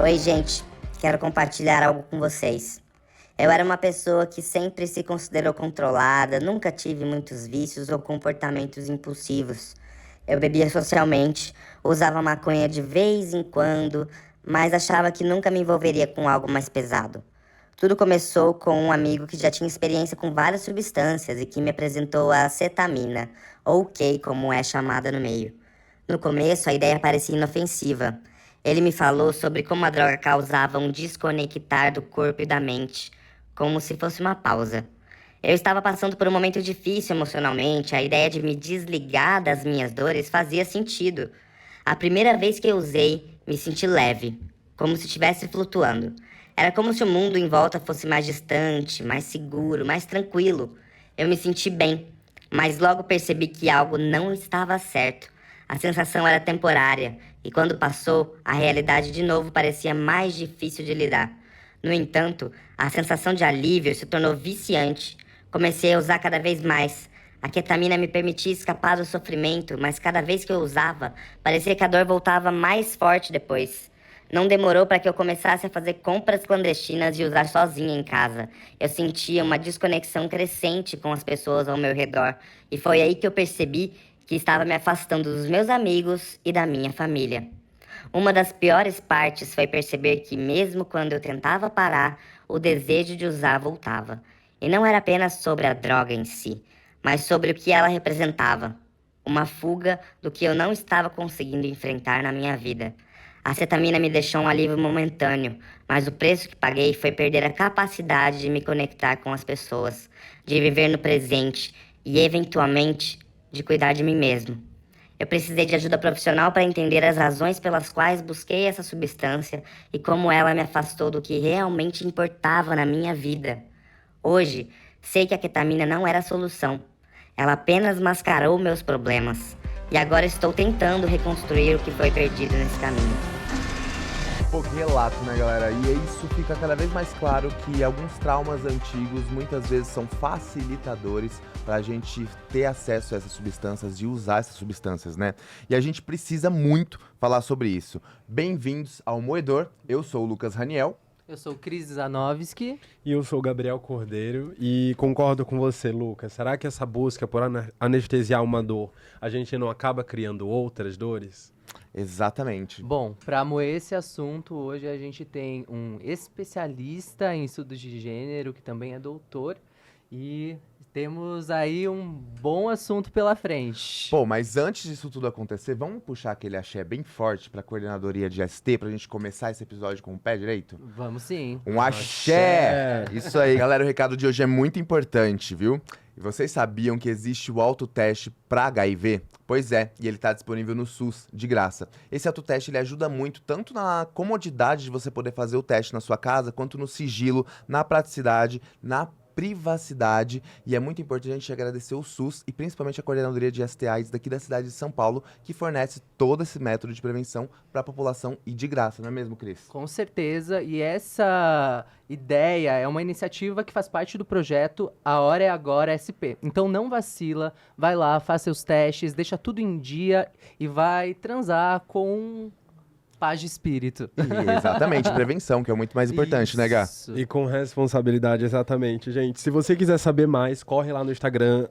Oi, gente. Quero compartilhar algo com vocês. Eu era uma pessoa que sempre se considerou controlada, nunca tive muitos vícios ou comportamentos impulsivos. Eu bebia socialmente, usava maconha de vez em quando, mas achava que nunca me envolveria com algo mais pesado. Tudo começou com um amigo que já tinha experiência com várias substâncias e que me apresentou a acetamina, ou K, como é chamada no meio. No começo, a ideia parecia inofensiva. Ele me falou sobre como a droga causava um desconectar do corpo e da mente, como se fosse uma pausa. Eu estava passando por um momento difícil emocionalmente, a ideia de me desligar das minhas dores fazia sentido. A primeira vez que eu usei, me senti leve, como se estivesse flutuando. Era como se o mundo em volta fosse mais distante, mais seguro, mais tranquilo. Eu me senti bem, mas logo percebi que algo não estava certo. A sensação era temporária, e quando passou, a realidade de novo parecia mais difícil de lidar. No entanto, a sensação de alívio se tornou viciante. Comecei a usar cada vez mais. A ketamina me permitia escapar do sofrimento, mas cada vez que eu usava, parecia que a dor voltava mais forte depois. Não demorou para que eu começasse a fazer compras clandestinas e usar sozinha em casa. Eu sentia uma desconexão crescente com as pessoas ao meu redor, e foi aí que eu percebi que estava me afastando dos meus amigos e da minha família. Uma das piores partes foi perceber que, mesmo quando eu tentava parar, o desejo de usar voltava. E não era apenas sobre a droga em si, mas sobre o que ela representava. Uma fuga do que eu não estava conseguindo enfrentar na minha vida. A cetamina me deixou um alívio momentâneo, mas o preço que paguei foi perder a capacidade de me conectar com as pessoas, de viver no presente e, eventualmente, de cuidar de mim mesmo. Eu precisei de ajuda profissional para entender as razões pelas quais busquei essa substância e como ela me afastou do que realmente importava na minha vida. Hoje, sei que a ketamina não era a solução. Ela apenas mascarou meus problemas. E agora estou tentando reconstruir o que foi perdido nesse caminho. Pô, que relato, né, galera? E isso fica cada vez mais claro que alguns traumas antigos muitas vezes são facilitadores para a gente ter acesso a essas substâncias e usar essas substâncias, né? E a gente precisa muito falar sobre isso. Bem-vindos ao Moedor. Eu sou o Lucas Raniel. Eu sou o Cris Zanovski. E eu sou o Gabriel Cordeiro e concordo com você, Lucas. Será que essa busca por anestesiar uma dor, a gente não acaba criando outras dores? Exatamente. Bom, para moer esse assunto, hoje a gente tem um especialista em estudos de gênero, que também é doutor, e temos aí um bom assunto pela frente. Pô, mas antes disso tudo acontecer, vamos puxar aquele axé bem forte pra coordenadoria de ST pra gente começar esse episódio com o pé direito? Vamos sim. Um axé! Isso aí. Galera, o recado de hoje é muito importante, viu? E vocês sabiam que existe o autoteste para HIV? Pois é, e ele está disponível no SUS, de graça. Esse autoteste ele ajuda muito, tanto na comodidade de você poder fazer o teste na sua casa, quanto no sigilo, na praticidade, na privacidade, e é muito importante a gente agradecer o SUS e principalmente a Coordenadoria de STIs daqui da cidade de São Paulo, que fornece todo esse método de prevenção para a população e de graça, não é mesmo, Cris? Com certeza, e essa ideia é uma iniciativa que faz parte do projeto A Hora é Agora SP. Então não vacila, vai lá, faz seus testes, deixa tudo em dia e vai transar com paz de espírito. Exatamente, prevenção, que é muito mais importante, né, Gá? E com responsabilidade, exatamente, gente. Se você quiser saber mais, corre lá no Instagram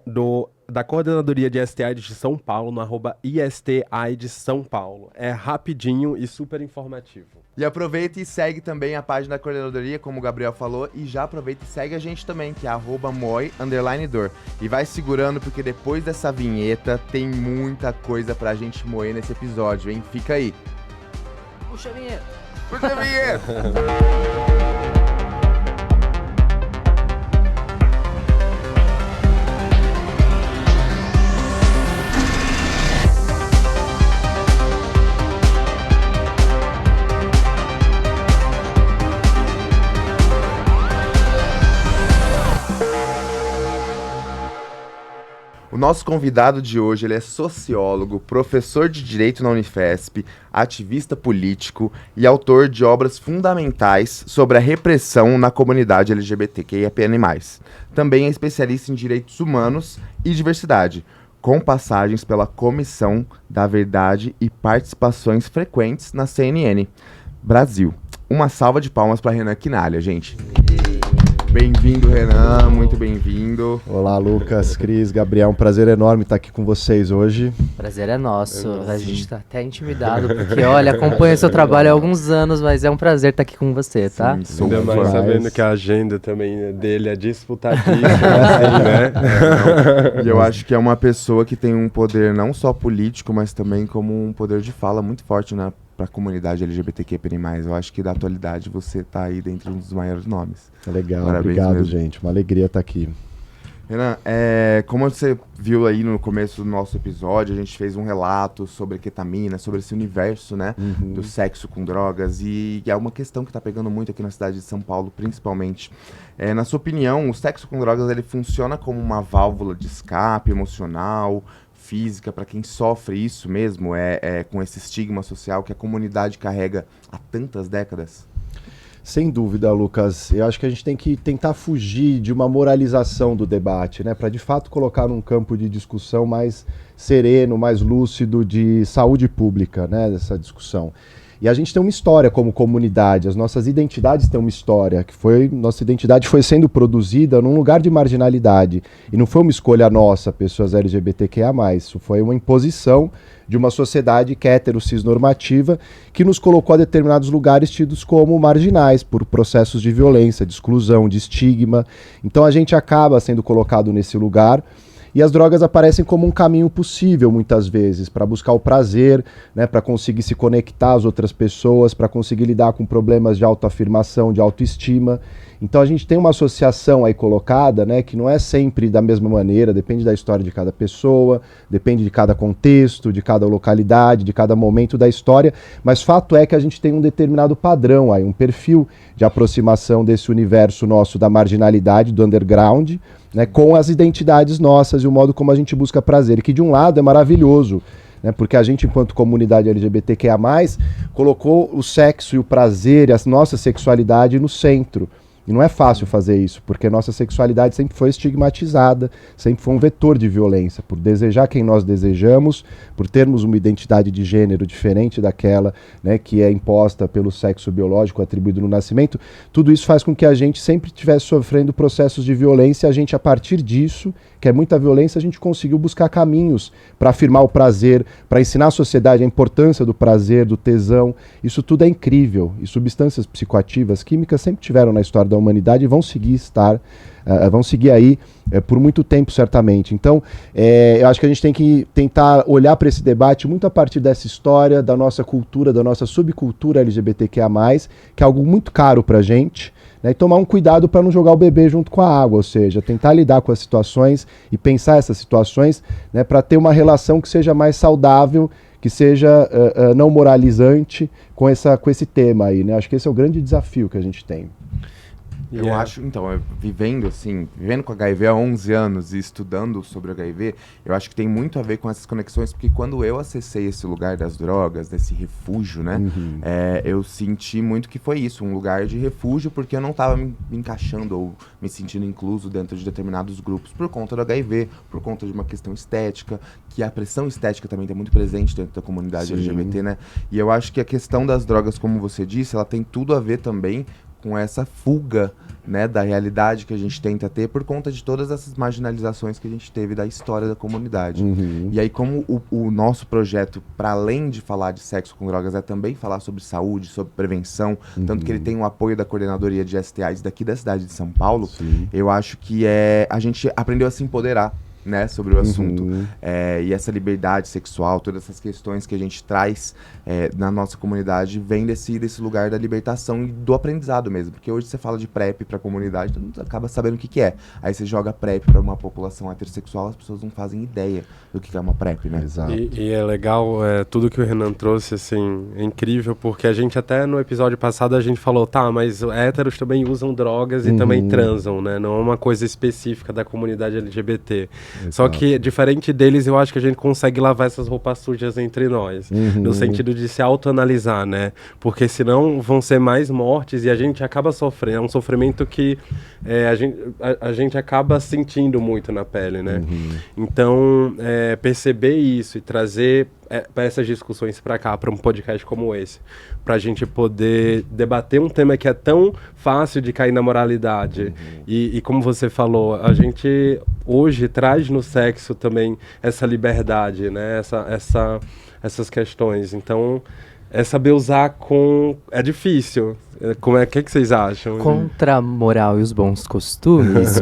da Coordenadoria de STI de São Paulo, no @ISTI de São Paulo. É rapidinho e super informativo. E aproveita e segue também a página da Coordenadoria, como o Gabriel falou, e já aproveita e segue a gente também, que é @moi_dor. E vai segurando, porque depois dessa vinheta tem muita coisa pra gente moer nesse episódio, hein? Fica aí. Puxa a vinheta. Puxa a vinheta! O nosso convidado de hoje, ele é sociólogo, professor de Direito na Unifesp, ativista político e autor de obras fundamentais sobre a repressão na comunidade LGBTQIAPN+. Também é especialista em direitos humanos e diversidade, com passagens pela Comissão da Verdade e participações frequentes na CNN Brasil. uma salva de palmas para Renan Quinalha, gente. Bem-vindo, Renan, muito bem-vindo. Olá, Lucas, Cris, Gabriel, um prazer enorme estar aqui com vocês hoje. Prazer é nosso, a gente tá até intimidado, porque olha, acompanho seu trabalho há alguns anos, mas é um prazer estar aqui com você, tá? Sim, sou Ainda mais fã. sabendo que a agenda também dele é disputadíssima, assim, né? E eu acho que é uma pessoa que tem um poder não só político, mas também como um poder de fala muito forte para a comunidade LGBTQIA+. Eu acho que da atualidade você tá aí dentro de um dos maiores nomes. Legal, Parabéns obrigado, mesmo. gente. Uma alegria estar aqui. Renan, como você viu aí no começo do nosso episódio, a gente fez um relato sobre a ketamina, sobre esse universo, né, do sexo com drogas, e é uma questão que tá pegando muito aqui na cidade de São Paulo, principalmente. Na sua opinião, o sexo com drogas, ele funciona como uma válvula de escape emocional, física, para quem sofre isso mesmo, com esse estigma social que a comunidade carrega há tantas décadas? Sem dúvida, Lucas. Eu acho que a gente tem que tentar fugir de uma moralização do debate, né? Para de fato colocar num campo de discussão mais sereno, mais lúcido de saúde pública, né? Dessa discussão. E a gente tem uma história como comunidade, as nossas identidades têm uma história, nossa identidade foi sendo produzida num lugar de marginalidade. E não foi uma escolha nossa, pessoas LGBTQIA+, isso foi uma imposição de uma sociedade que é hetero-cis-normativa, que nos colocou a determinados lugares tidos como marginais, por processos de violência, de exclusão, de estigma. Então a gente acaba sendo colocado nesse lugar. E as drogas aparecem como um caminho possível, muitas vezes, para buscar o prazer, né, para conseguir se conectar às outras pessoas, para conseguir lidar com problemas de autoafirmação, de autoestima. Então a gente tem uma associação aí colocada, né, que não é sempre da mesma maneira, depende da história de cada pessoa, depende de cada contexto, de cada localidade, de cada momento da história, mas fato é que a gente tem um determinado padrão aí, um perfil de aproximação desse universo nosso da marginalidade, do underground, né, com as identidades nossas e o modo como a gente busca prazer, e que de um lado é maravilhoso, né, porque a gente, enquanto comunidade LGBTQIA+, colocou o sexo e o prazer e a nossa sexualidade no centro. E não é fácil fazer isso, porque nossa sexualidade sempre foi estigmatizada, sempre foi um vetor de violência, por desejar quem nós desejamos, por termos uma identidade de gênero diferente daquela, né, que é imposta pelo sexo biológico atribuído no nascimento. Tudo isso faz com que a gente sempre estivesse sofrendo processos de violência, e a gente, a partir disso, que é muita violência, a gente conseguiu buscar caminhos para afirmar o prazer, para ensinar à sociedade a importância do prazer, do tesão. Isso tudo é incrível, e substâncias psicoativas, químicas, sempre tiveram na história da humanidade e vão seguir aí por muito tempo, certamente. Então, eu acho que a gente tem que tentar olhar para esse debate muito a partir dessa história, da nossa cultura, da nossa subcultura LGBTQIA+, que é algo muito caro para a gente, né, e tomar um cuidado para não jogar o bebê junto com a água, ou seja, tentar lidar com as situações e pensar essas situações, né, para ter uma relação que seja mais saudável, que seja não moralizante com esse tema aí, né? Acho que esse é o grande desafio que a gente tem. Eu acho, então, vivendo com HIV há 11 anos e estudando sobre HIV, eu acho que tem muito a ver com essas conexões, porque quando eu acessei esse lugar das drogas, desse refúgio, né, eu senti muito que foi isso, um lugar de refúgio, porque eu não estava me encaixando ou me sentindo incluso dentro de determinados grupos por conta do HIV, por conta de uma questão estética, que a pressão estética também está muito presente dentro da comunidade LGBT, né, e eu acho que a questão das drogas, como você disse, ela tem tudo a ver também com essa fuga, né, da realidade que a gente tenta ter por conta de todas essas marginalizações que a gente teve da história da comunidade. E aí, como o nosso projeto, para além de falar de sexo com drogas, é também falar sobre saúde, sobre prevenção, tanto que ele tem o apoio da coordenadoria de STIs daqui da cidade de São Paulo, eu acho que a gente aprendeu a se empoderar, né, sobre o assunto. E essa liberdade sexual, todas essas questões que a gente traz na nossa comunidade, vem desse lugar da libertação e do aprendizado mesmo. Porque hoje você fala de PrEP pra comunidade, todo mundo acaba sabendo o que é. Aí você joga PrEP pra uma população heterossexual, as pessoas não fazem ideia do que é uma PrEP, né? Exato. E é legal, tudo que o Renan trouxe, assim, é incrível, porque a gente até no episódio passado a gente falou, tá, mas héteros também usam drogas e também transam, né? Não é uma coisa específica da comunidade LGBT. Exato. Só que, diferente deles, eu acho que a gente consegue lavar essas roupas sujas entre nós. No sentido de se autoanalisar, né? Porque senão vão ser mais mortes e a gente acaba sofrendo. É um sofrimento que a gente acaba sentindo muito na pele, né? Então, perceber isso e trazer para essas discussões para cá, para um podcast como esse, para a gente poder debater um tema que é tão fácil de cair na moralidade. E como você falou, a gente hoje traz no sexo também essa liberdade, né? Essas questões. Então, é saber usar com... É difícil. Que vocês acham? Contra a moral e os bons costumes,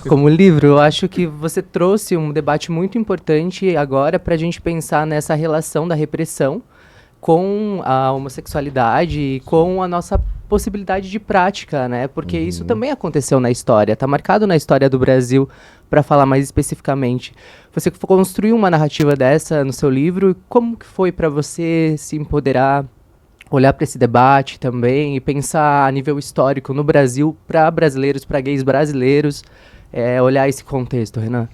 como livro, eu acho que você trouxe um debate muito importante agora para a gente pensar nessa relação da repressão com a homossexualidade e com a nossa possibilidade de prática, né? Porque isso também aconteceu na história, tá marcado na história do Brasil, para falar mais especificamente. Você construiu uma narrativa dessa no seu livro, como que foi para você se empoderar, olhar para esse debate também e pensar a nível histórico no Brasil, para brasileiros, para gays brasileiros, olhar esse contexto, Renan?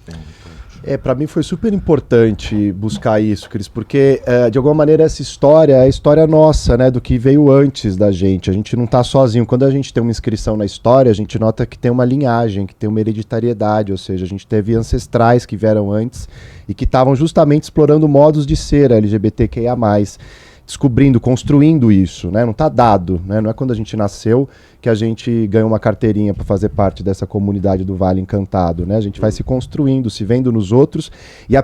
Para mim foi super importante buscar isso, Cris, porque de alguma maneira essa história é a história nossa, né, do que veio antes da gente. A gente não está sozinho. Quando a gente tem uma inscrição na história, a gente nota que tem uma linhagem, que tem uma hereditariedade, ou seja, a gente teve ancestrais que vieram antes e que estavam justamente explorando modos de ser LGBTQIA+. Descobrindo, construindo isso, né? Não está dado, né? Não é quando a gente nasceu que a gente ganha uma carteirinha para fazer parte dessa comunidade do Vale Encantado, né? A gente vai se construindo, se vendo nos outros e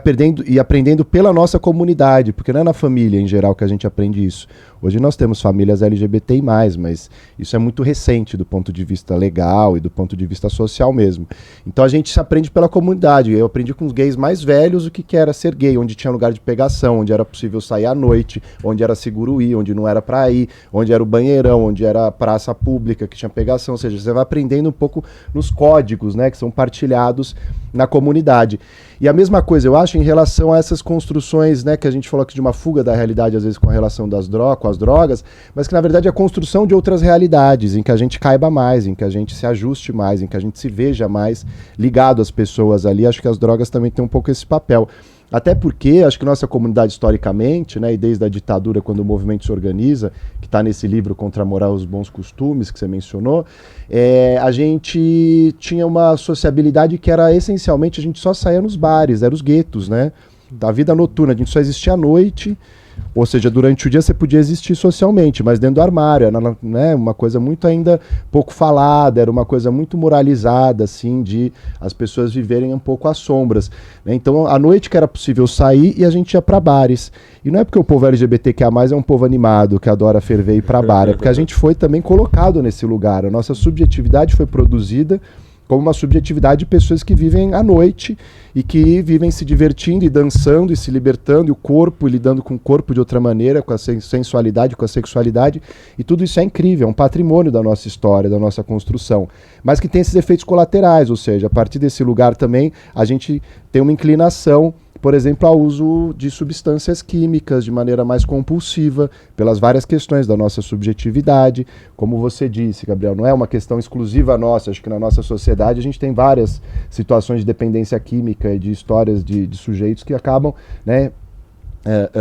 aprendendo pela nossa comunidade, porque não é na família em geral que a gente aprende isso. Hoje nós temos famílias LGBTI+, mas isso é muito recente do ponto de vista legal e do ponto de vista social mesmo. Então a gente se aprende pela comunidade. Eu aprendi com os gays mais velhos o que era ser gay, onde tinha lugar de pegação, onde era possível sair à noite, onde era seguro ir, onde não era para ir, onde era o banheirão, onde era a praça pública que tinha pegação. Ou seja, você vai aprendendo um pouco nos códigos, né, que são partilhados na comunidade. E a mesma coisa, eu acho, em relação a essas construções, né, que a gente falou aqui de uma fuga da realidade, às vezes com a relação com as drogas, mas que na verdade é a construção de outras realidades, em que a gente caiba mais, em que a gente se ajuste mais, em que a gente se veja mais ligado às pessoas ali. Acho que as drogas também têm um pouco esse papel. Até porque, acho que nossa comunidade historicamente, né, e desde a ditadura, quando o movimento se organiza, que está nesse livro Contra a Moral e os Bons Costumes, que você mencionou, a gente tinha uma sociabilidade que era essencialmente, a gente só saía nos bares, eram os guetos, né? Da vida noturna, a gente só existia à noite, ou seja, durante o dia você podia existir socialmente, mas dentro do armário, era, né, uma coisa muito ainda pouco falada, era uma coisa muito moralizada, assim, de as pessoas viverem um pouco às sombras, né? Então, à noite que era possível sair e a gente ia para bares. E não é porque o povo LGBTQIA+, é um povo animado, que adora ferver e ir para bar, é porque a gente foi também colocado nesse lugar, a nossa subjetividade foi produzida como uma subjetividade de pessoas que vivem à noite e que vivem se divertindo e dançando e se libertando, e o corpo, e lidando com o corpo de outra maneira, com a sensualidade, com a sexualidade, e tudo isso é incrível, é um patrimônio da nossa história, da nossa construção, mas que tem esses efeitos colaterais, ou seja, a partir desse lugar também a gente tem uma inclinação, por exemplo, ao uso de substâncias químicas de maneira mais compulsiva, pelas várias questões da nossa subjetividade. Como você disse, Gabriel, não é uma questão exclusiva nossa, acho que na nossa sociedade a gente tem várias situações de dependência química e de histórias de sujeitos que acabam, né,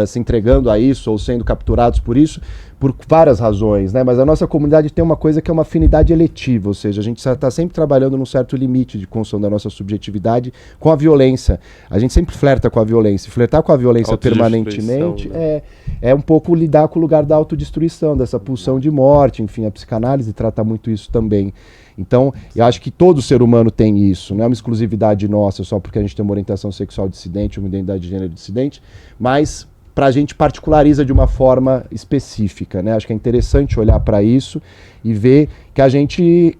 se entregando a isso ou sendo capturados por isso, por várias razões, né? Mas a nossa comunidade tem uma coisa que é uma afinidade eletiva, ou seja, a gente está sempre trabalhando num certo limite de construção da nossa subjetividade com a violência. A gente sempre flerta com a violência. Flertar com a violência permanentemente, né, é um pouco lidar com o lugar da autodestruição, dessa pulsão de morte. Enfim, a psicanálise trata muito isso também. Então, eu acho que todo ser humano tem isso, não é uma exclusividade nossa só porque a gente tem uma orientação sexual dissidente, uma identidade de gênero dissidente, mas para a gente particulariza de uma forma específica, né? Acho que é interessante olhar para isso e ver que a gente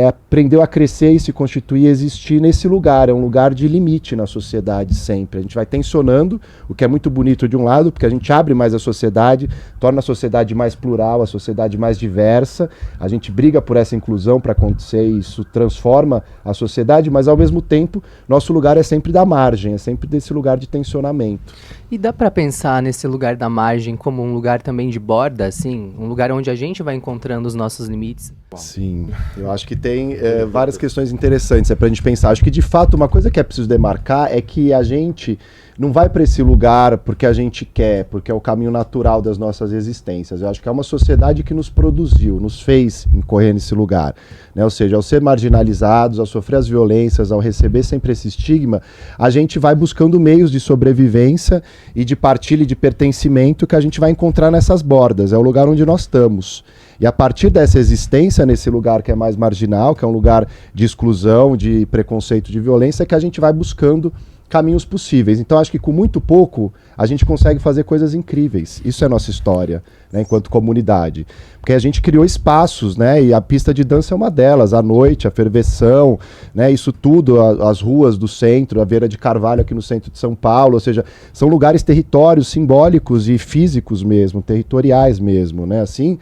aprendeu a crescer e se constituir e existir nesse lugar. É um lugar de limite na sociedade sempre. A gente vai tensionando, o que é muito bonito de um lado, porque a gente abre mais a sociedade, torna a sociedade mais plural, a sociedade mais diversa. A gente briga por essa inclusão para acontecer e isso transforma a sociedade, mas ao mesmo tempo, nosso lugar é sempre da margem, é sempre desse lugar de tensionamento. E dá para pensar nesse lugar da margem como um lugar também de borda, assim? Um lugar onde a gente vai encontrando os nossos limites? Sim, eu acho que tem várias questões interessantes para a gente pensar. Acho que, de fato, uma coisa que é preciso demarcar é que a gente, não vai para esse lugar porque a gente quer, porque é o caminho natural das nossas existências. Eu acho que é uma sociedade que nos produziu, nos fez incorrer nesse lugar, né? Ou seja, ao ser marginalizados, ao sofrer as violências, ao receber sempre esse estigma, a gente vai buscando meios de sobrevivência e de partilha e de pertencimento que a gente vai encontrar nessas bordas, é o lugar onde nós estamos. E a partir dessa existência nesse lugar que é mais marginal, que é um lugar de exclusão, de preconceito, de violência, é que a gente vai buscando caminhos possíveis. Então acho que com muito pouco a gente consegue fazer coisas incríveis. Isso é nossa história, né, enquanto comunidade. Porque a gente criou espaços, né, e a pista de dança é uma delas, à noite, a ferveção, né, isso tudo, as ruas do centro, a Vera de Carvalho aqui no centro de São Paulo, ou seja, são lugares, territórios simbólicos e físicos mesmo, territoriais mesmo, né, assim,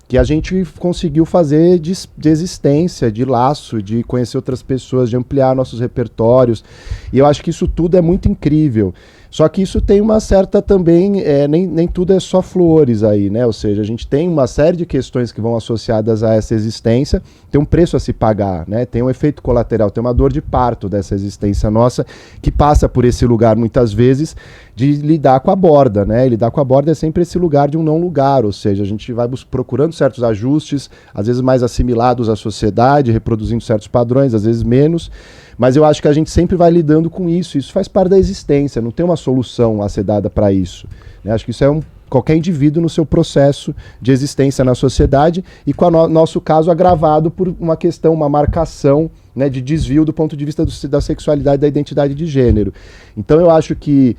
que a gente conseguiu fazer de existência, de laço, de conhecer outras pessoas, de ampliar nossos repertórios. E eu acho que isso tudo é muito incrível. Só que isso tem uma certa também, nem tudo é só flores aí, né? Ou seja, a gente tem uma série de questões que vão associadas a essa existência, tem um preço a se pagar, né? Tem um efeito colateral, tem uma dor de parto dessa existência nossa, que passa por esse lugar, muitas vezes, de lidar com a borda, né? E lidar com a borda é sempre esse lugar de um não lugar, ou seja, a gente vai procurando certos ajustes, às vezes mais assimilados à sociedade, reproduzindo certos padrões, às vezes menos, mas eu acho que a gente sempre vai lidando com isso faz parte da existência, não tem uma solução a ser dada para isso, né? Acho que isso é qualquer indivíduo no seu processo de existência na sociedade e com o nosso caso agravado por uma questão, uma marcação, né, de desvio do ponto de vista da sexualidade, da identidade de gênero. Então eu acho que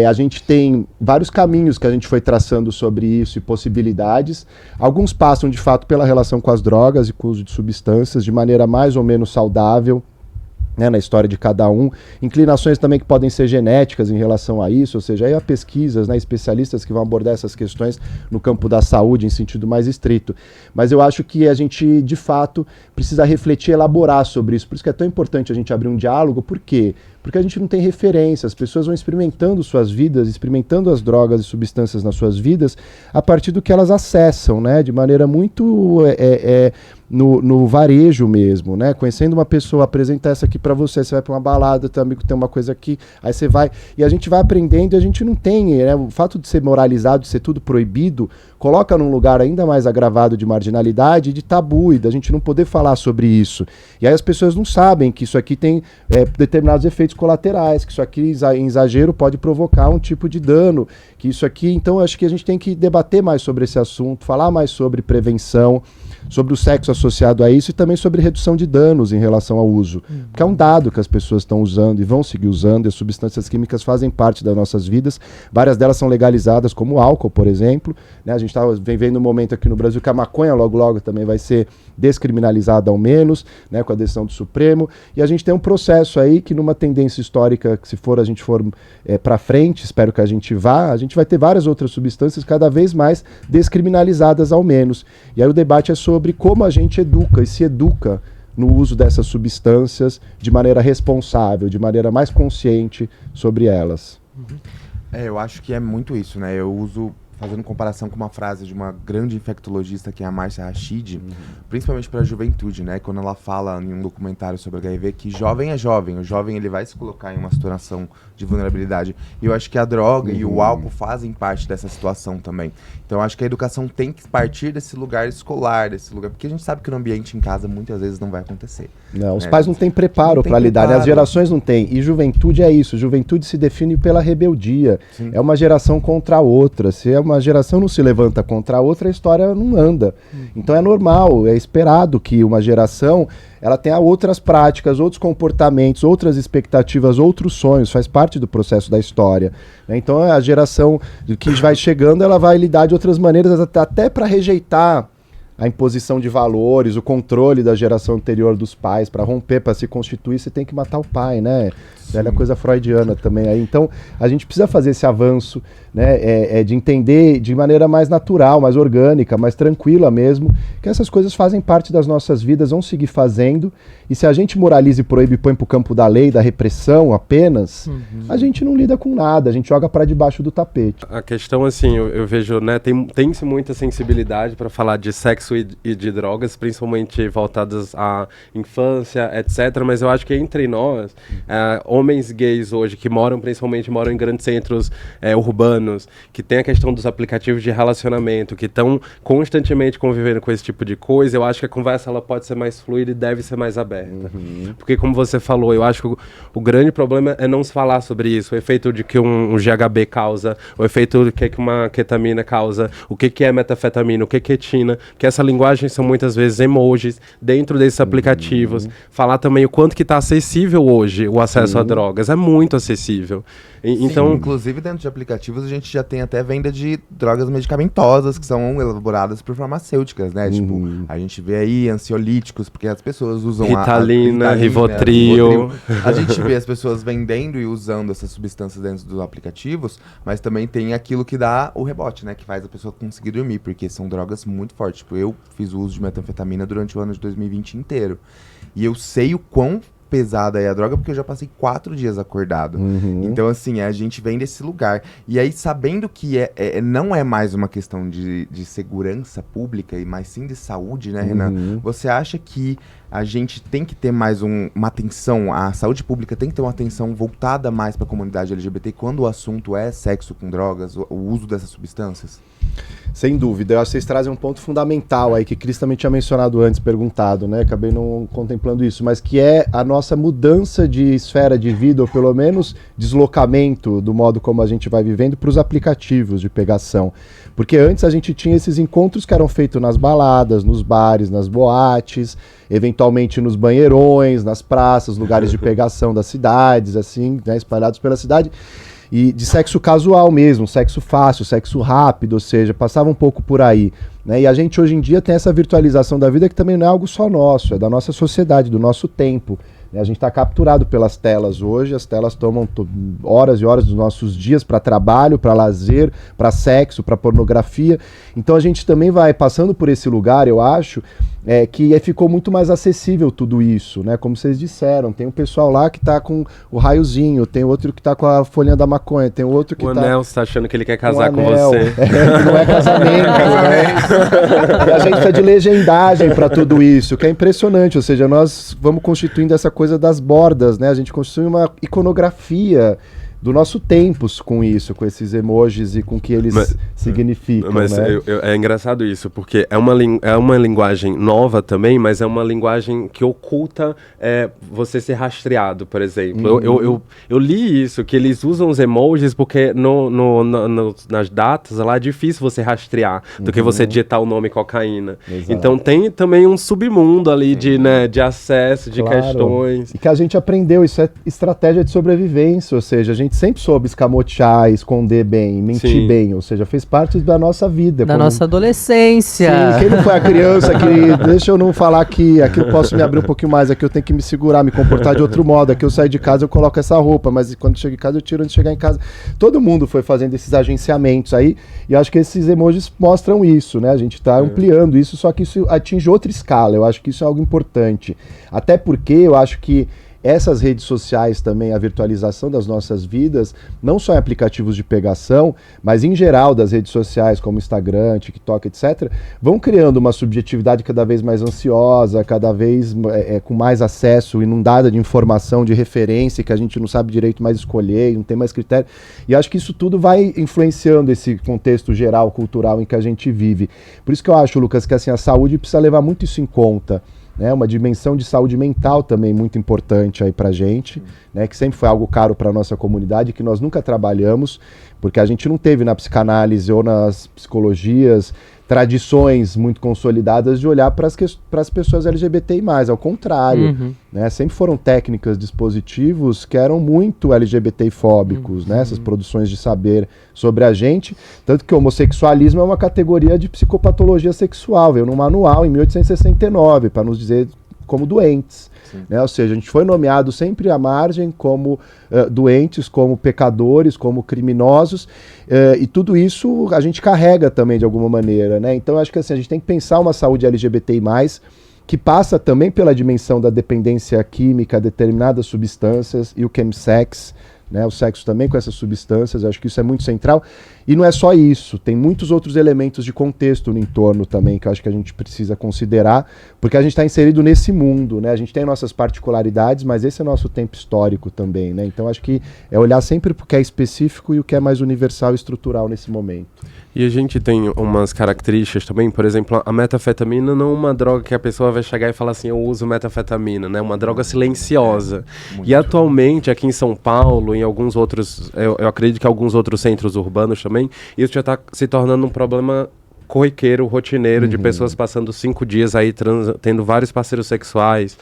a gente tem vários caminhos que a gente foi traçando sobre isso e possibilidades. Alguns passam de fato pela relação com as drogas e com o uso de substâncias de maneira mais ou menos saudável, né, na história de cada um, inclinações também que podem ser genéticas em relação a isso, ou seja, aí há pesquisas, né, especialistas que vão abordar essas questões no campo da saúde em sentido mais estrito, mas eu acho que a gente de fato precisa refletir e elaborar sobre isso, por isso que é tão importante a gente abrir um diálogo. Por quê? Porque a gente não tem referência, as pessoas vão experimentando suas vidas, experimentando as drogas e substâncias nas suas vidas a partir do que elas acessam, né, de maneira muito no varejo mesmo, né? Conhecendo uma pessoa, apresenta essa aqui para você, você vai para uma balada, teu amigo tem uma coisa aqui, aí você vai, e a gente vai aprendendo e a gente não tem, né? O fato de ser moralizado, de ser tudo proibido, coloca num lugar ainda mais agravado de marginalidade e de tabu, e da gente não poder falar sobre isso. E aí as pessoas não sabem que isso aqui tem determinados efeitos colaterais, que isso aqui em exagero pode provocar um tipo de dano, que isso aqui, então acho que a gente tem que debater mais sobre esse assunto, falar mais sobre prevenção, sobre o sexo associado a isso e também sobre redução de danos em relação ao uso. Porque é um dado que as pessoas estão usando e vão seguir usando, e as substâncias químicas fazem parte das nossas vidas. Várias delas são legalizadas, como o álcool, por exemplo, né? A gente está vivendo um momento aqui no Brasil que a maconha logo logo também vai ser descriminalizada ao menos, né, com a decisão do Supremo. E a gente tem um processo aí que numa tendência histórica, que se a gente for para frente, espero que a gente vai ter várias outras substâncias cada vez mais descriminalizadas ao menos. E aí o debate é sobre como a gente educa e se educa no uso dessas substâncias de maneira responsável, de maneira mais consciente sobre elas. Eu acho que é muito isso, né? Eu uso, fazendo comparação com uma frase de uma grande infectologista que é a Márcia Rachid, principalmente para a juventude, né? Quando ela fala em um documentário sobre HIV que jovem é jovem, o jovem ele vai se colocar em uma situação de vulnerabilidade. E eu acho que a droga e o álcool fazem parte dessa situação também. Então eu acho que a educação tem que partir desse lugar escolar, desse lugar, porque a gente sabe que no ambiente em casa muitas vezes não vai acontecer. Não, os pais não têm preparo para lidar, né? As gerações não têm. E juventude é isso, juventude se define pela rebeldia. Sim. É uma geração contra a outra. Se é uma geração não se levanta contra a outra, a história não anda. Então é normal, é esperado que uma geração ela tenha outras práticas, outros comportamentos, outras expectativas, outros sonhos, faz parte do processo da história, né? Então a geração que vai chegando, ela vai lidar de outras maneiras, até para rejeitar a imposição de valores, o controle da geração anterior dos pais. Para romper, para se constituir, você tem que matar o pai, né? Velha coisa freudiana também aí. Então, a gente precisa fazer esse avanço, né? De entender de maneira mais natural, mais orgânica, mais tranquila mesmo, que essas coisas fazem parte das nossas vidas, vão seguir fazendo. E se a gente moraliza e proíbe e põe pro campo da lei, da repressão apenas, a gente não lida com nada, a gente joga para debaixo do tapete. A questão, assim, eu vejo, né? Tem-se muita sensibilidade para falar de sexo sexo e de drogas, principalmente voltadas à infância, etc. Mas eu acho que entre nós, homens gays hoje que principalmente moram em grandes centros urbanos, que tem a questão dos aplicativos de relacionamento, que estão constantemente convivendo com esse tipo de coisa, eu acho que a conversa ela pode ser mais fluida e deve ser mais aberta. Porque, como você falou, eu acho que o grande problema é não se falar sobre isso, o efeito de que um GHB causa, o efeito que uma ketamina causa, o que é metafetamina, o que é etina, que essa linguagem são muitas vezes emojis dentro desses aplicativos. Falar também o quanto que está acessível hoje o acesso a drogas, é muito acessível. Então, inclusive dentro de aplicativos a gente já tem até venda de drogas medicamentosas que são elaboradas por farmacêuticas, né? Tipo, a gente vê aí ansiolíticos, porque as pessoas usam Ritalina, Rivotril. A gente vê as pessoas vendendo e usando essas substâncias dentro dos aplicativos, mas também tem aquilo que dá o rebote, né? Que faz a pessoa conseguir dormir, porque são drogas muito fortes. Tipo, eu fiz o uso de metanfetamina durante o ano de 2020 inteiro. E eu sei o quão pesada é a droga, porque eu já passei 4 dias acordado. Então, assim, a gente vem desse lugar. E aí, sabendo que não é mais uma questão de segurança pública, e mais sim de saúde, né, Renan? Você acha que a gente tem que ter mais uma atenção, a saúde pública tem que ter uma atenção voltada mais para a comunidade LGBT quando o assunto é sexo com drogas, o uso dessas substâncias? Sem dúvida, eu acho que vocês trazem um ponto fundamental aí, que Cris também tinha mencionado antes, perguntado, né? Acabei não contemplando isso, mas que é a nossa mudança de esfera de vida, ou pelo menos deslocamento do modo como a gente vai vivendo para os aplicativos de pegação. Porque antes a gente tinha esses encontros que eram feitos nas baladas, nos bares, nas boates, eventualmente nos banheirões, nas praças, lugares de pegação das cidades, assim, né, espalhados pela cidade. E de sexo casual mesmo, sexo fácil, sexo rápido, ou seja, passava um pouco por aí, né? E a gente hoje em dia tem essa virtualização da vida que também não é algo só nosso, é da nossa sociedade, do nosso tempo. A gente está capturado pelas telas hoje, as telas tomam horas e horas dos nossos dias para trabalho, para lazer, para sexo, para pornografia. Então a gente também vai passando por esse lugar, eu acho, que ficou muito mais acessível tudo isso, né? Como vocês disseram, tem um pessoal lá que tá com o raiozinho, tem outro que tá com a folhinha da maconha, tem outro que o anel, você tá achando que ele quer casar com anel. você. Não é casamento, né? E a gente precisa de legendagem para tudo isso, que é impressionante, ou seja, nós vamos constituindo essa coisa das bordas, né? A gente constitui uma iconografia do nosso tempo com isso, com esses emojis e com o que eles significam, mas né? É engraçado isso, porque é uma linguagem nova também, mas é uma linguagem que oculta você ser rastreado, por exemplo. Eu li isso, que eles usam os emojis porque nas datas lá é difícil você rastrear do que você digitar o nome cocaína. Exato. Então tem também um submundo ali de acesso, de questões. E que a gente aprendeu, isso é estratégia de sobrevivência, ou seja, a gente sempre soube escamotear, esconder bem, mentir bem, ou seja, fez parte da nossa vida. Da nossa adolescência. Sim, quem não foi a criança que, deixa eu não falar aqui eu posso me abrir um pouquinho mais, aqui eu tenho que me segurar, me comportar de outro modo, aqui eu saio de casa eu coloco essa roupa, mas quando chego em casa eu tiro antes de chegar em casa. Todo mundo foi fazendo esses agenciamentos aí, e acho que esses emojis mostram isso, né? A gente está ampliando isso, só que isso atinge outra escala, eu acho que isso é algo importante. Até porque eu acho que essas redes sociais também, a virtualização das nossas vidas, não só em aplicativos de pegação, mas em geral das redes sociais como Instagram, TikTok, etc., vão criando uma subjetividade cada vez mais ansiosa, cada vez com mais acesso, inundada de informação, de referência, que a gente não sabe direito mais escolher, não tem mais critério. E acho que isso tudo vai influenciando esse contexto geral, cultural em que a gente vive. Por isso que eu acho, Lucas, que assim, a saúde precisa levar muito isso em conta. Né, uma dimensão de saúde mental também muito importante aí pra gente, né, que sempre foi algo caro para nossa comunidade, que nós nunca trabalhamos, porque a gente não teve na psicanálise ou nas psicologias tradições muito consolidadas de olhar para as pessoas LGBTI+, ao contrário, né, sempre foram técnicas, dispositivos que eram muito LGBTI-fóbicos, né, essas produções de saber sobre a gente, tanto que o homossexualismo é uma categoria de psicopatologia sexual, veio no manual em 1869, para nos dizer como doentes. Né? Ou seja, a gente foi nomeado sempre à margem como doentes, como pecadores, como criminosos, e tudo isso a gente carrega também de alguma maneira. Né? Então, acho que assim, a gente tem que pensar uma saúde LGBTI+, que passa também pela dimensão da dependência química a determinadas substâncias e o chemsex, né? O sexo também com essas substâncias, eu acho que isso é muito central. E não é só isso, tem muitos outros elementos de contexto no entorno também que eu acho que a gente precisa considerar, porque a gente está inserido nesse mundo, né? A gente tem nossas particularidades, mas esse é o nosso tempo histórico também, né? Então acho que é olhar sempre para o que é específico e o que é mais universal e estrutural nesse momento. E a gente tem umas características também, por exemplo, a metafetamina não é uma droga que a pessoa vai chegar e falar assim, eu uso metafetamina, né? Uma droga silenciosa. E atualmente, aqui em São Paulo, em alguns outros, eu acredito que alguns outros centros urbanos também, isso já está se tornando um problema corriqueiro, rotineiro, de pessoas passando 5 dias aí tendo vários parceiros sexuais,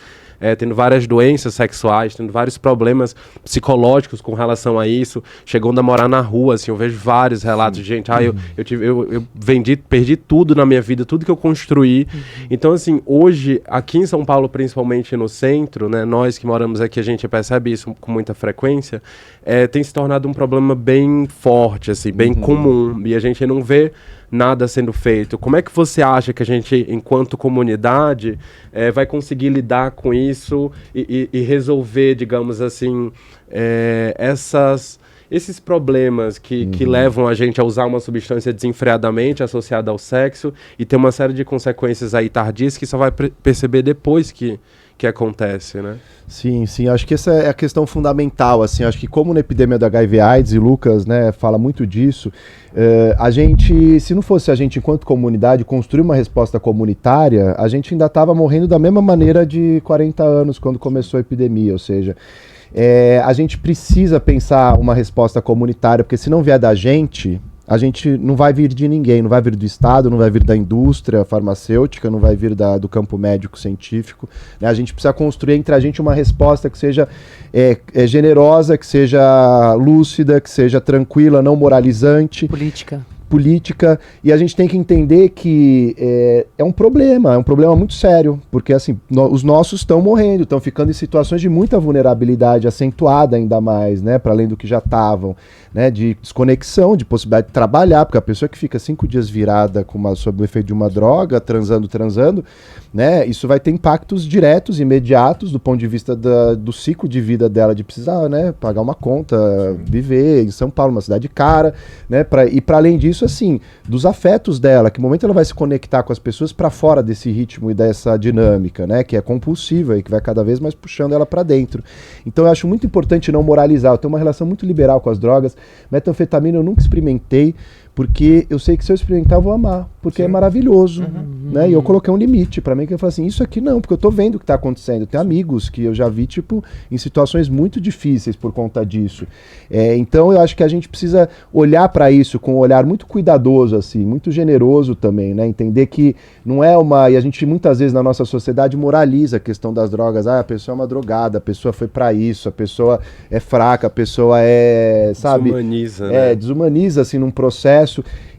tendo várias doenças sexuais, tendo vários problemas psicológicos com relação a isso, chegando a morar na rua, assim, eu vejo vários relatos de gente, eu perdi tudo na minha vida, tudo que eu construí. Então, assim, hoje, aqui em São Paulo, principalmente no centro, né, nós que moramos aqui, a gente percebe isso com muita frequência, tem se tornado um problema bem forte, assim, bem comum, e a gente não vê nada sendo feito. Como é que você acha que a gente, enquanto comunidade, vai conseguir lidar com isso e resolver, digamos assim, esses problemas que levam a gente a usar uma substância desenfreadamente associada ao sexo e ter uma série de consequências aí tardias que só vai perceber depois que acontece, né? Sim, acho que essa é a questão fundamental, assim, acho que como na epidemia do HIV/AIDS, e Lucas, né, fala muito disso, a gente, se não fosse a gente enquanto comunidade construir uma resposta comunitária, a gente ainda estava morrendo da mesma maneira de 40 anos quando começou a epidemia, ou seja, a gente precisa pensar uma resposta comunitária, porque se não vier da gente, a gente não vai vir de ninguém, não vai vir do Estado, não vai vir da indústria farmacêutica, não vai vir do campo médico-científico, né? A gente precisa construir entre a gente uma resposta que seja generosa, que seja lúcida, que seja tranquila, não moralizante. Política, e a gente tem que entender que é um problema muito sério, porque assim, os nossos estão morrendo, estão ficando em situações de muita vulnerabilidade, acentuada ainda mais, né, para além do que já estavam, né, de desconexão, de possibilidade de trabalhar, porque a pessoa que fica 5 dias virada sob o efeito de uma droga, transando, né, isso vai ter impactos diretos, imediatos, do ponto de vista do ciclo de vida dela, de precisar, né, pagar uma conta, viver em São Paulo, uma cidade cara, né, e para além disso, assim, dos afetos dela, que momento ela vai se conectar com as pessoas para fora desse ritmo e dessa dinâmica, né, que é compulsiva e que vai cada vez mais puxando ela para dentro. Então eu acho muito importante não moralizar, eu tenho uma relação muito liberal com as drogas, metanfetamina eu nunca experimentei, porque eu sei que se eu experimentar eu vou amar, porque é maravilhoso, né? E eu coloquei um limite pra mim, que eu falei assim, isso aqui não, porque eu tô vendo o que tá acontecendo. Tem amigos que eu já vi, tipo, em situações muito difíceis por conta disso. Então eu acho que a gente precisa olhar pra isso com um olhar muito cuidadoso, assim, muito generoso também, né? Entender que não é e a gente muitas vezes na nossa sociedade moraliza a questão das drogas. A pessoa é uma drogada, a pessoa foi pra isso, a pessoa é fraca, a pessoa sabe? Desumaniza, né? Desumaniza, assim, num processo.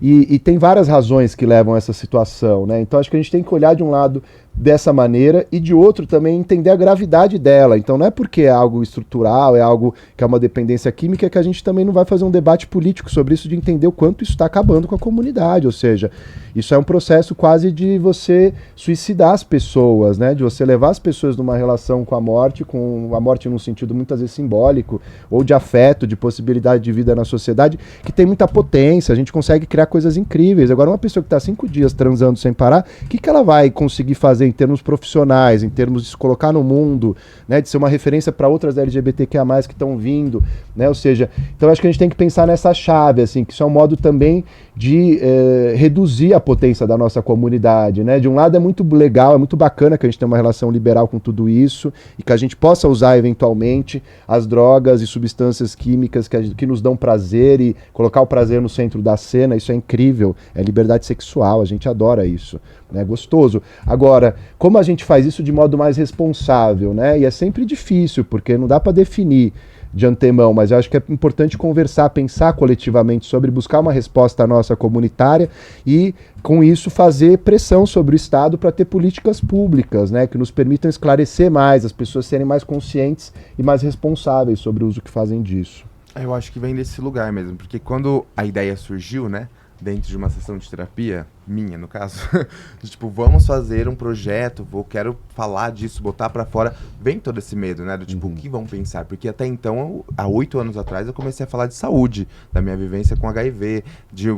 E tem várias razões que levam a essa situação, né? Então acho que a gente tem que olhar de um lado dessa maneira e de outro também entender a gravidade dela. Então não é porque é algo estrutural, é algo que é uma dependência química que a gente também não vai fazer um debate político sobre isso, de entender o quanto isso está acabando com a comunidade. Ou seja, isso é um processo quase de você suicidar as pessoas, né? De você levar as pessoas numa relação com a morte num sentido muitas vezes simbólico, ou de afeto, de possibilidade de vida na sociedade, que tem muita potência, a gente consegue criar coisas incríveis. Agora, uma pessoa que está 5 dias transando sem parar, o que ela vai conseguir fazer em termos profissionais, em termos de se colocar no mundo, né, de ser uma referência para outras LGBTQIA+, que estão vindo, né? Ou seja, então acho que a gente tem que pensar nessa chave, assim, que isso é um modo também de reduzir a potência da nossa comunidade, né? De um lado é muito legal, é muito bacana que a gente tenha uma relação liberal com tudo isso e que a gente possa usar eventualmente as drogas e substâncias químicas que nos dão prazer e colocar o prazer no centro da cena. Isso é incrível, é liberdade sexual, a gente adora isso, né? Gostoso. Agora, como a gente faz isso de modo mais responsável, né? E é sempre difícil, porque não dá para definir de antemão, mas eu acho que é importante conversar, pensar coletivamente sobre, buscar uma resposta nossa comunitária e, com isso, fazer pressão sobre o Estado para ter políticas públicas, né, que nos permitam esclarecer mais, as pessoas serem mais conscientes e mais responsáveis sobre o uso que fazem disso. Eu acho que vem desse lugar mesmo, porque quando a ideia surgiu, né, dentro de uma sessão de terapia, minha, no caso, de, tipo, vamos fazer um projeto, quero falar disso, botar pra fora, vem todo esse medo, né, do tipo, o que vão pensar? Porque até então, há 8 anos atrás, eu comecei a falar de saúde, da minha vivência com HIV,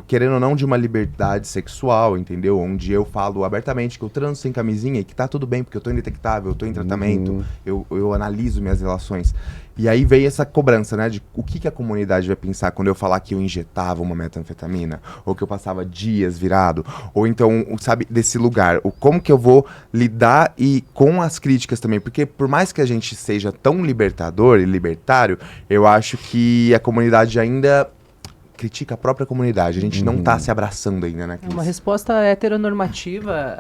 querendo ou não, de uma liberdade sexual, entendeu? Onde eu falo abertamente que eu transo sem camisinha e que tá tudo bem, porque eu tô indetectável, eu tô em tratamento, eu analiso minhas relações. E aí veio essa cobrança, né, de o que a comunidade vai pensar quando eu falar que eu injetava uma metanfetamina, ou que eu passava dias virado, ou então, sabe, desse lugar, como que eu vou lidar e com as críticas também, porque por mais que a gente seja tão libertador e libertário, eu acho que a comunidade ainda critica a própria comunidade, a gente não tá se abraçando ainda, né? Uma resposta heteronormativa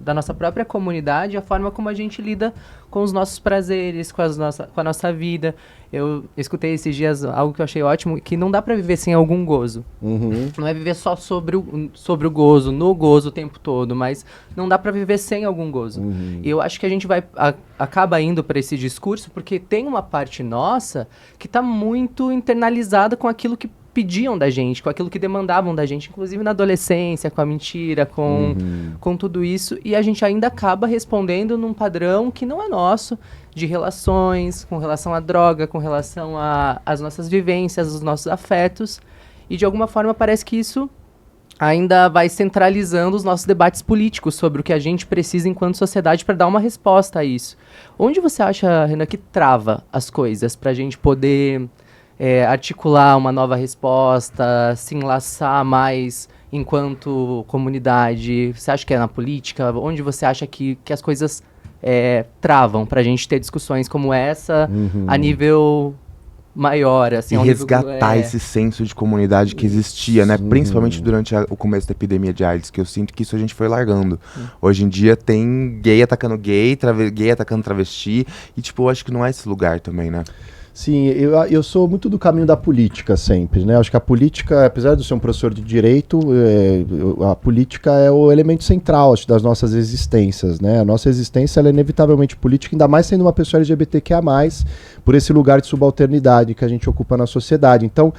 da nossa própria comunidade, a forma como a gente lida com os nossos prazeres, com a nossa vida. Eu escutei esses dias algo que eu achei ótimo, que não dá pra viver sem algum gozo. Não é viver só sobre o gozo, no gozo o tempo todo, mas não dá pra viver sem algum gozo. E eu acho que a gente acaba indo pra esse discurso porque tem uma parte nossa que tá muito internalizada com aquilo que pediam da gente, com aquilo que demandavam da gente, inclusive na adolescência, com a mentira, com tudo isso, e a gente ainda acaba respondendo num padrão que não é nosso, de relações, com relação à droga, com relação às nossas vivências, os nossos afetos, e de alguma forma parece que isso ainda vai centralizando os nossos debates políticos sobre o que a gente precisa enquanto sociedade para dar uma resposta a isso. Onde você acha, Renan, que trava as coisas para a gente poder articular uma nova resposta, se enlaçar mais enquanto comunidade? Você acha que é na política? Onde você acha que as coisas travam para a gente ter discussões como essa a nível maior? Assim, e ao resgatar esse senso de comunidade que existia, né? Principalmente durante o começo da epidemia de AIDS, que eu sinto que isso a gente foi largando. Hoje em dia tem gay atacando gay, gay atacando travesti, e tipo, eu acho que não é esse lugar também, né? Sim, eu sou muito do caminho da política sempre, né? Acho que a política, apesar de eu ser um professor de direito, a política é o elemento central, acho, das nossas existências, né? A nossa existência ela é inevitavelmente política, ainda mais sendo uma pessoa LGBTQIA+, por esse lugar de subalternidade que a gente ocupa na sociedade. Então,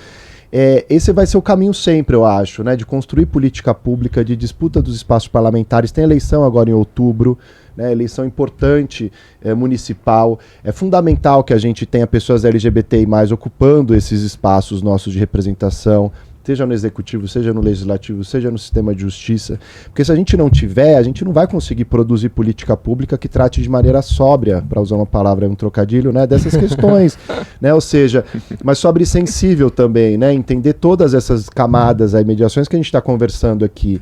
esse vai ser o caminho sempre, eu acho, né? De construir política pública, de disputa dos espaços parlamentares. Tem eleição agora em outubro, né, eleição importante municipal. É fundamental que a gente tenha pessoas LGBTI+, ocupando esses espaços nossos de representação, seja no executivo, seja no legislativo, seja no sistema de justiça, porque se a gente não tiver, a gente não vai conseguir produzir política pública que trate de maneira sóbria, para usar uma palavra, um trocadilho, né, dessas questões, né, ou seja, mas sóbria e sensível também, né, entender todas essas camadas, aí, mediações que a gente está conversando aqui.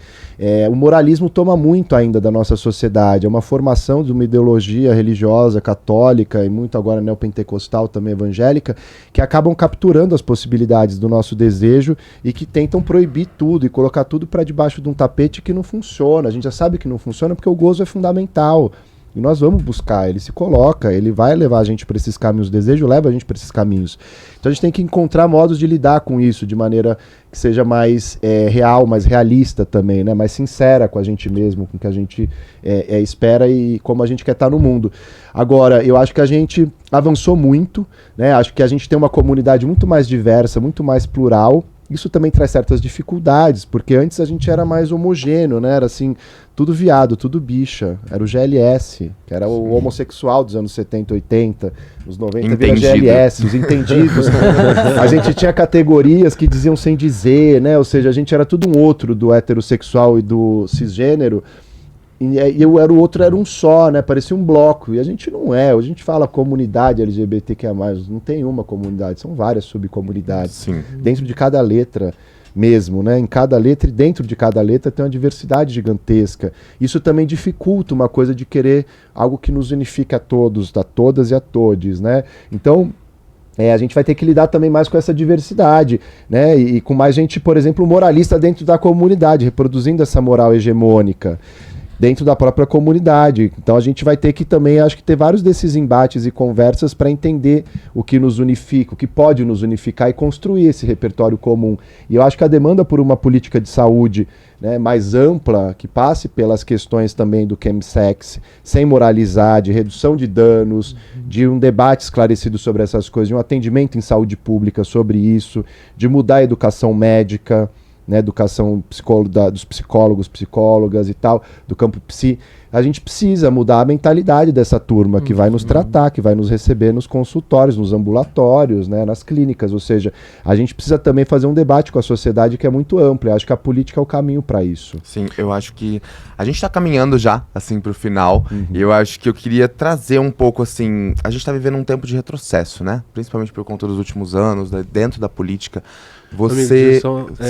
O moralismo toma muito ainda da nossa sociedade, é uma formação de uma ideologia religiosa, católica e muito agora neopentecostal, também evangélica, que acabam capturando as possibilidades do nosso desejo e que tentam proibir tudo e colocar tudo para debaixo de um tapete que não funciona. A gente já sabe que não funciona porque o gozo é fundamental. E nós vamos buscar, ele se coloca, ele vai levar a gente para esses caminhos, o desejo leva a gente para esses caminhos. Então a gente tem que encontrar modos de lidar com isso de maneira que seja mais real, mais realista também, né? Mais sincera com a gente mesmo, com o que a gente espera e como a gente quer estar no mundo. Agora, eu acho que a gente avançou muito, né? Acho que a gente tem uma comunidade muito mais diversa, muito mais plural. Isso também traz certas dificuldades, porque antes a gente era mais homogêneo, né? Era assim, tudo viado, tudo bicha. Era o GLS, que era o homossexual dos anos 70, 80, nos 90 vira GLS, os entendidos. A gente tinha categorias que diziam sem dizer, né? Ou seja, a gente era tudo um outro do heterossexual e do cisgênero. E o outro era um só, né? Parecia um bloco. E a gente não é. Hoje a gente fala comunidade LGBTQIA+, não tem uma comunidade, são várias subcomunidades. Sim. Dentro de cada letra mesmo, né? Em cada letra e dentro de cada letra tem uma diversidade gigantesca. Isso também dificulta uma coisa de querer algo que nos unifique a todos, a todas e a todes, né? Então, a gente vai ter que lidar também mais com essa diversidade, né? E com mais gente, por exemplo, moralista dentro da comunidade, reproduzindo essa moral hegemônica dentro da própria comunidade. Então a gente vai ter que também, acho que ter vários desses embates e conversas para entender o que nos unifica, o que pode nos unificar e construir esse repertório comum. E eu acho que a demanda por uma política de saúde, né, mais ampla, que passe pelas questões também do chemsex, sem moralizar, de redução de danos, de um debate esclarecido sobre essas coisas, de um atendimento em saúde pública sobre isso, de mudar a educação médica, né, educação dos psicólogos, psicólogas e tal, do campo psi, a gente precisa mudar a mentalidade dessa turma que vai nos tratar, que vai nos receber nos consultórios, nos ambulatórios, né, nas clínicas. Ou seja, a gente precisa também fazer um debate com a sociedade que é muito amplo. Eu acho que a política é o caminho para isso. Sim, eu acho que a gente está caminhando já, assim, para o final. E eu acho que eu queria trazer um pouco, assim, a gente está vivendo um tempo de retrocesso, né? Principalmente por conta dos últimos anos, dentro da política. Você...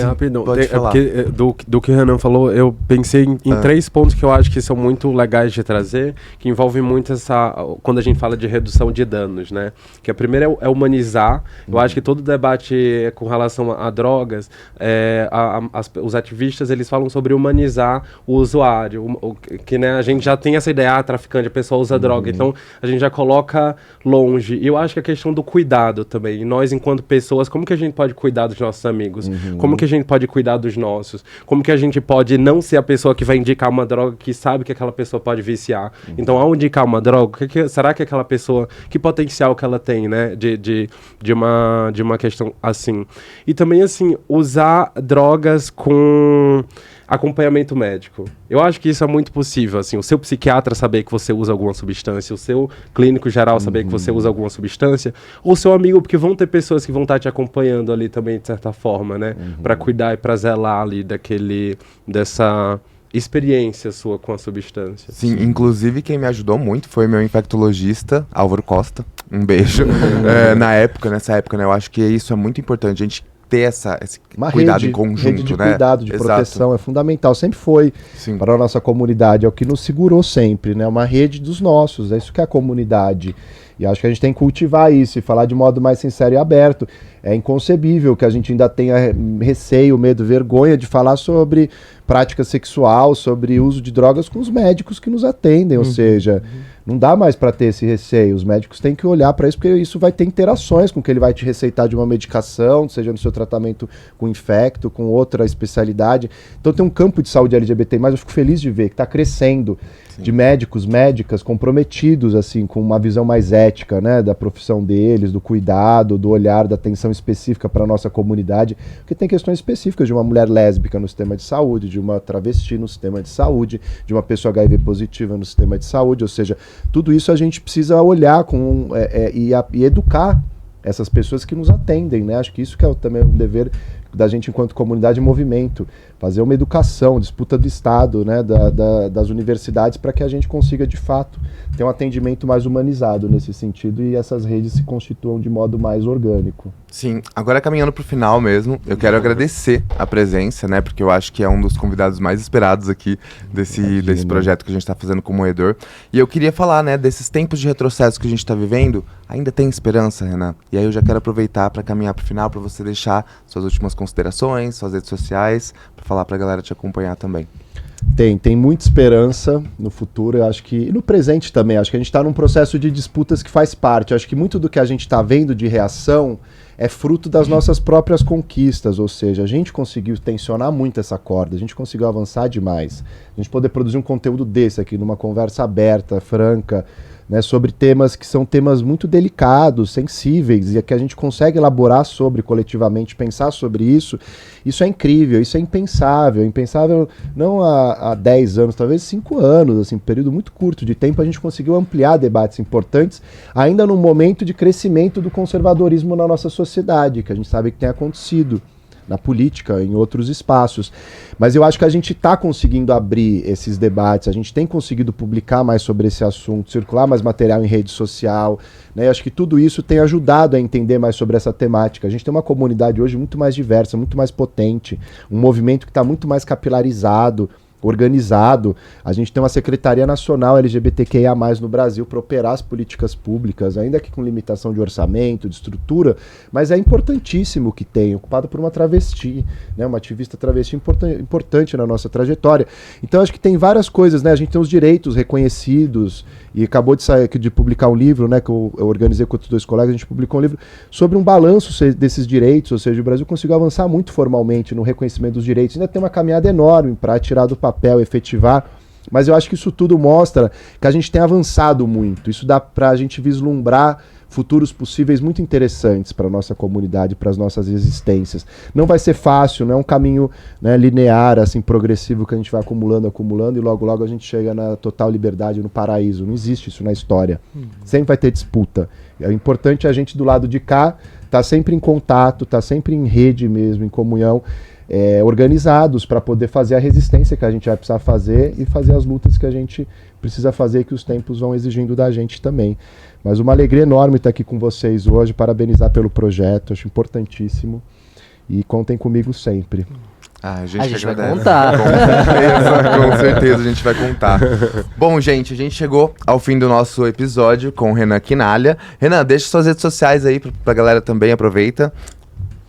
Rapidão. Pode falar. Porque do que o Renan falou, eu pensei em 3 pontos que eu acho que são muito legais de trazer, que envolvem muito quando a gente fala de redução de danos, né? Que a primeira é humanizar. Eu acho que todo debate com relação a drogas, os ativistas, eles falam sobre humanizar o usuário, que né, a gente já tem essa ideia, traficante, a pessoa usa droga, então a gente já coloca longe. E eu acho que a questão do cuidado também, e nós enquanto pessoas, como que a gente pode cuidar dos nossos amigos? Como que a gente pode cuidar dos nossos? Como que a gente pode não ser a pessoa que vai indicar uma droga que sabe que aquela pessoa pode viciar? Então, ao indicar uma droga, será que aquela pessoa, que potencial que ela tem, né? De uma questão assim. E também, assim, usar drogas com acompanhamento médico. Eu acho que isso é muito possível, assim, o seu psiquiatra saber que você usa alguma substância, o seu clínico geral saber que você usa alguma substância, ou o seu amigo, porque vão ter pessoas que vão estar te acompanhando ali também, de certa forma, né? Para cuidar e para zelar ali dessa experiência sua com a substância. Sim, inclusive quem me ajudou muito foi meu infectologista, Álvaro Costa. Um beijo. Nessa época, né? Eu acho que isso é muito importante. A gente ter esse cuidado em conjunto, rede de né? cuidado, de proteção, é fundamental. Sempre foi para a nossa comunidade, é o que nos segurou sempre, né? Uma rede dos nossos, é isso que é a comunidade. E acho que a gente tem que cultivar isso e falar de modo mais sincero e aberto. É inconcebível que a gente ainda tenha receio, medo, vergonha de falar sobre prática sexual, sobre uso de drogas com os médicos que nos atendem. Ou seja, não dá mais para ter esse receio. Os médicos têm que olhar para isso, porque isso vai ter interações com o que ele vai te receitar de uma medicação, seja no seu tratamento com infecto, com outra especialidade. Então tem um campo de saúde LGBT+, eu fico feliz de ver, que está crescendo. De médicos, médicas comprometidos assim com uma visão mais ética, né, da profissão deles, do cuidado, do olhar, da atenção específica para a nossa comunidade, porque tem questões específicas de uma mulher lésbica no sistema de saúde, de uma travesti no sistema de saúde, de uma pessoa HIV positiva no sistema de saúde, ou seja, tudo isso a gente precisa olhar e educar essas pessoas que nos atendem, né? Acho que isso que é também um dever da gente enquanto comunidade em movimento, fazer uma educação, disputa do Estado, né, das universidades, para que a gente consiga, de fato, ter um atendimento mais humanizado nesse sentido e essas redes se constituam de modo mais orgânico. Sim, agora caminhando para o final mesmo, eu quero agradecer a presença, né, porque eu acho que é um dos convidados mais esperados aqui desse projeto que a gente está fazendo com o Moedor. E eu queria falar, né, desses tempos de retrocesso que a gente está vivendo, ainda tem esperança, Renan? E aí eu já quero aproveitar para caminhar para o final, para você deixar suas últimas considerações, suas redes sociais, para falar para a galera te acompanhar também. Tem muita esperança no futuro, eu acho que, e no presente também, acho que a gente está num processo de disputas que faz parte, eu acho que muito do que a gente está vendo de reação é fruto das nossas próprias conquistas, ou seja, a gente conseguiu tensionar muito essa corda, a gente conseguiu avançar demais, a gente poder produzir um conteúdo desse aqui, numa conversa aberta, franca, né, sobre temas que são temas muito delicados, sensíveis, e que a gente consegue elaborar sobre coletivamente, pensar sobre isso é incrível, isso é impensável não há 10 anos, talvez 5 anos, assim, um período muito curto de tempo a gente conseguiu ampliar debates importantes, ainda num momento de crescimento do conservadorismo na nossa sociedade, que a gente sabe que tem acontecido na política, em outros espaços. Mas eu acho que a gente está conseguindo abrir esses debates, a gente tem conseguido publicar mais sobre esse assunto, circular mais material em rede social, né? Eu acho que tudo isso tem ajudado a entender mais sobre essa temática. A gente tem uma comunidade hoje muito mais diversa, muito mais potente, um movimento que está muito mais capilarizado, organizado. A gente tem uma Secretaria Nacional LGBTQIA+, no Brasil para operar as políticas públicas, ainda que com limitação de orçamento, de estrutura, mas é importantíssimo que tem, ocupado por uma travesti, né, uma ativista travesti importante na nossa trajetória. Então acho que tem várias coisas, né? A gente tem os direitos reconhecidos, e acabou de publicar um livro, né, que eu organizei com outros 2 colegas, a gente publicou um livro sobre um balanço desses direitos, ou seja, o Brasil conseguiu avançar muito formalmente no reconhecimento dos direitos, ainda tem uma caminhada enorme para tirar do papel, efetivar, mas eu acho que isso tudo mostra que a gente tem avançado muito, isso dá para a gente vislumbrar futuros possíveis muito interessantes para a nossa comunidade, para as nossas existências. Não vai ser fácil, não é um caminho, né, linear, assim, progressivo, que a gente vai acumulando, e logo a gente chega na total liberdade, no paraíso. Não existe isso na história. Sempre vai ter disputa. É importante a gente do lado de cá estar sempre em contato, estar sempre em rede mesmo, em comunhão, organizados para poder fazer a resistência que a gente vai precisar fazer e fazer as lutas que a gente precisa fazer, que os tempos vão exigindo da gente também. Mas uma alegria enorme estar aqui com vocês hoje, parabenizar pelo projeto, acho importantíssimo. E contem comigo sempre. A A gente vai agradece. contar. Com certeza a gente vai contar. Bom, gente, a gente chegou ao fim do nosso episódio com o Renan Quinalha. Renan, deixa suas redes sociais aí pra galera também, aproveita.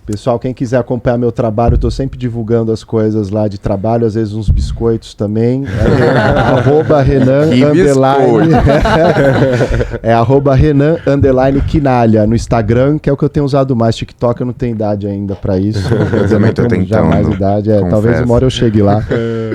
Pessoal, quem quiser acompanhar meu trabalho, eu estou sempre divulgando as coisas lá de trabalho, às vezes uns biscoitos também. Arroba Renan Que underline. Arroba Renan underline Quinalha no Instagram, que é o que eu tenho usado mais. TikTok eu não tenho idade ainda para isso. Eu também tô tentando. Já mais idade. Talvez uma hora eu chegue lá.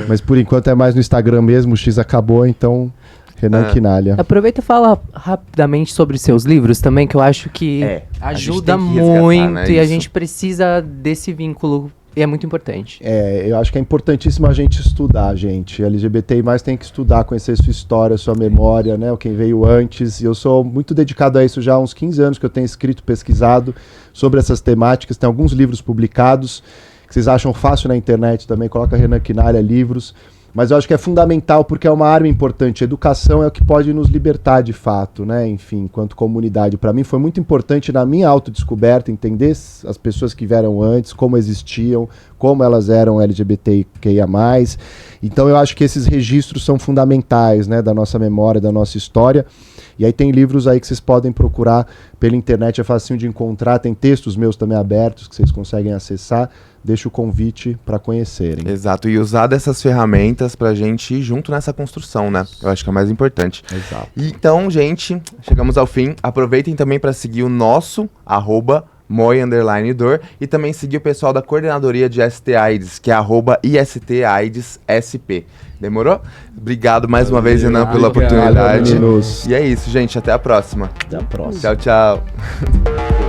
Mas por enquanto é mais no Instagram mesmo. O X acabou, então Renan Quinalha. Aproveita e fala rapidamente sobre seus livros também, que eu acho que ajuda tem que resgatar, muito né, e a isso. gente precisa desse vínculo e é muito importante. Eu acho que é importantíssimo a gente estudar, gente. LGBTI+, tem que estudar, conhecer sua história, sua memória, né? Quem veio antes. E eu sou muito dedicado a isso já há uns 15 anos que eu tenho escrito, pesquisado sobre essas temáticas. Tem alguns livros publicados que vocês acham fácil na internet também. Coloca Renan Quinalha, livros. Mas eu acho que é fundamental porque é uma arma importante. A educação é o que pode nos libertar de fato, né? Enfim, enquanto comunidade. Para mim foi muito importante na minha autodescoberta entender as pessoas que vieram antes, como existiam, como elas eram LGBTQIA+. Então eu acho que esses registros são fundamentais, né? Da nossa memória, da nossa história. E aí tem livros aí que vocês podem procurar pela internet, é facinho de encontrar. Tem textos meus também abertos que vocês conseguem acessar. Deixo o convite para conhecerem. Exato, e usar dessas ferramentas pra gente ir junto nessa construção, né? Eu acho que é o mais importante. Exato. Então, gente, chegamos ao fim. Aproveitem também para seguir o nosso @moi_dor e também seguir o pessoal da coordenadoria de ST-AIDS, que é @IST-AIDS-SP. Demorou? Obrigado mais uma vez, Renan, pela Obrigado, oportunidade. meninos. E é isso, gente. Até a próxima. Até a próxima. Tchau, tchau.